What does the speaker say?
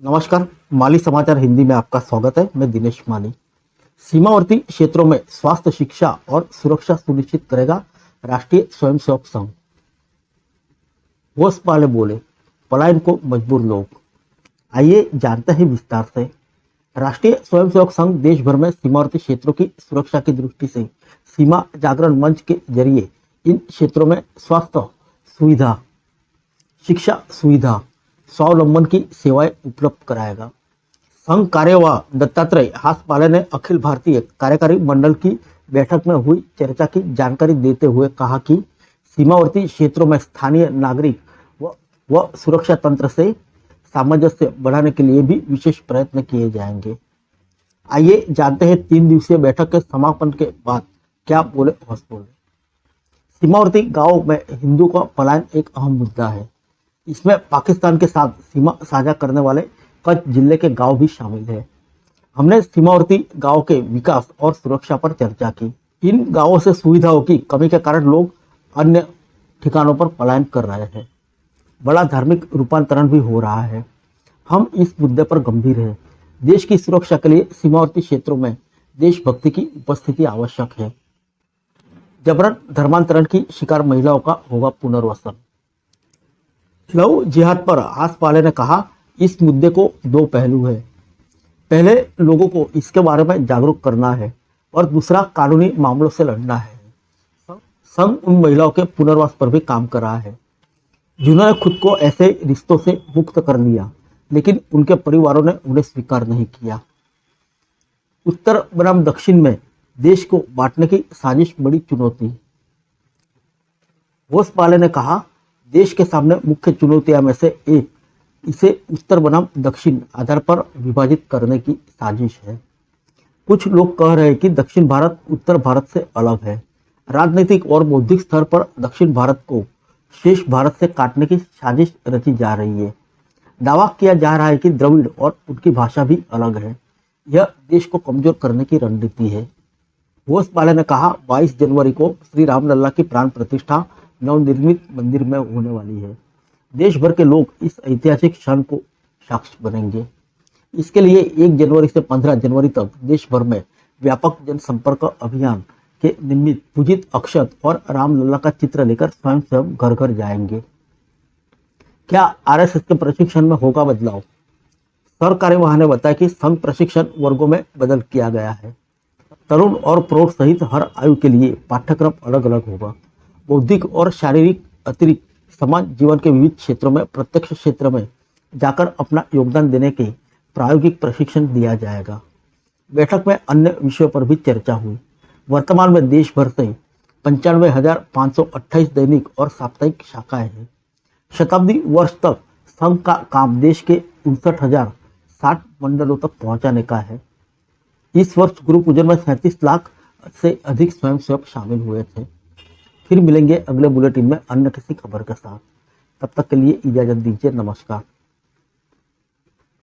नमस्कार। माली समाचार हिंदी में आपका स्वागत है। मैं दिनेश माली। सीमावर्ती क्षेत्रों में स्वास्थ्य, शिक्षा और सुरक्षा सुनिश्चित करेगा राष्ट्रीय स्वयंसेवक संघ। घोषपाले बोले, पलायन को मजबूर लोग। आइए जानते हैं विस्तार से। राष्ट्रीय स्वयंसेवक संघ देश भर में सीमावर्ती क्षेत्रों की सुरक्षा की दृष्टि से सीमा जागरण मंच के जरिए इन क्षेत्रों में स्वास्थ्य सुविधा, शिक्षा सुविधा, स्वावलंबन की सेवाएं उपलब्ध कराएगा। संघ कार्यवाह दत्तात्रेय हासपाले ने अखिल भारतीय कार्यकारी मंडल की बैठक में हुई चर्चा की जानकारी देते हुए कहा कि सीमावर्ती क्षेत्रों में स्थानीय नागरिक व सुरक्षा तंत्र से सामंजस्य बढ़ाने के लिए भी विशेष प्रयत्न किए जाएंगे। आइए जानते हैं 3 दिवसीय बैठक के समापन के बाद क्या बोले हासपाले। सीमावर्ती गांवों में हिंदू का पलायन एक अहम मुद्दा है। इसमें पाकिस्तान के साथ सीमा साझा करने वाले कच्छ जिले के गांव भी शामिल है। हमने सीमावर्ती गांव के विकास और सुरक्षा पर चर्चा की। इन गांवों से सुविधाओं की कमी के कारण लोग अन्य ठिकानों पर पलायन कर रहे हैं। बड़ा धार्मिक रूपांतरण भी हो रहा है। हम इस मुद्दे पर गंभीर हैं। देश की सुरक्षा के लिए सीमावर्ती क्षेत्रों में देशभक्ति की उपस्थिति आवश्यक है। जबरन धर्मांतरण की शिकार महिलाओं का होगा पुनर्वसन। लव जिहाद पर हासपाले ने कहा, इस मुद्दे को 2 पहलू है। पहले लोगों को इसके बारे में जागरूक करना है और दूसरा कानूनी मामलों से लड़ना है। संघ उन महिलाओं के पुनर्वास पर भी काम कर रहा है जिन्होंने खुद को ऐसे रिश्तों से मुक्त कर लिया, लेकिन उनके परिवारों ने उन्हें स्वीकार नहीं किया। उत्तर बनाम दक्षिण में देश को बांटने की साजिश बड़ी चुनौती। घोषपाले ने कहा, देश के सामने मुख्य चुनौतियां में से एक इसे उत्तर बनाम दक्षिण आधार पर विभाजित करने की साजिश है। कुछ लोग कह रहे हैं कि दक्षिण भारत उत्तर भारत से अलग है। राजनीतिक और बौद्धिक स्तर पर दक्षिण भारत को शेष भारत से काटने की साजिश रची जा रही है। दावा किया जा रहा है कि द्रविड़ और उनकी भाषा भी अलग है। यह देश को कमजोर करने की रणनीति है। घोषपाले ने कहा, 22 जनवरी को श्री रामलला की प्राण प्रतिष्ठा नवनिर्मित मंदिर में होने वाली है। देश भर के लोग इस ऐतिहासिक क्षण को साक्षी बनेंगे। इसके लिए 1 जनवरी से 15 जनवरी तक देश भर में व्यापक जनसंपर्क अभियान के निमित्त पूजित अक्षत और रामलला का चित्र लेकर स्वयंसेवक घर घर जाएंगे। क्या आरएसएस के प्रशिक्षण में होगा बदलाव? सर कार्यवाह ने बताया कि संघ प्रशिक्षण वर्गों में बदल किया गया है। तरुण और प्रौढ़ सहित हर आयु के लिए पाठ्यक्रम अलग अलग होगा। बौद्धिक और शारीरिक अतिरिक्त समाज जीवन के विविध क्षेत्रों में प्रत्यक्ष क्षेत्र में जाकर अपना योगदान देने के प्रायोगिक प्रशिक्षण दिया जाएगा। बैठक में अन्य विषयों पर भी चर्चा हुई। वर्तमान में देश भर से 95,528 दैनिक और साप्ताहिक शाखाएं हैं। शताब्दी वर्ष तक संघ का काम देश के 59,060 मंडलों तक पहुंचाने का है। इस वर्ष गुरु पूजन में 37 लाख से अधिक स्वयंसेवक शामिल हुए थे। फिर मिलेंगे अगले बुलेटिन में अन्य किसी खबर के साथ। तब तक के लिए इजाजत दीजिए। नमस्कार।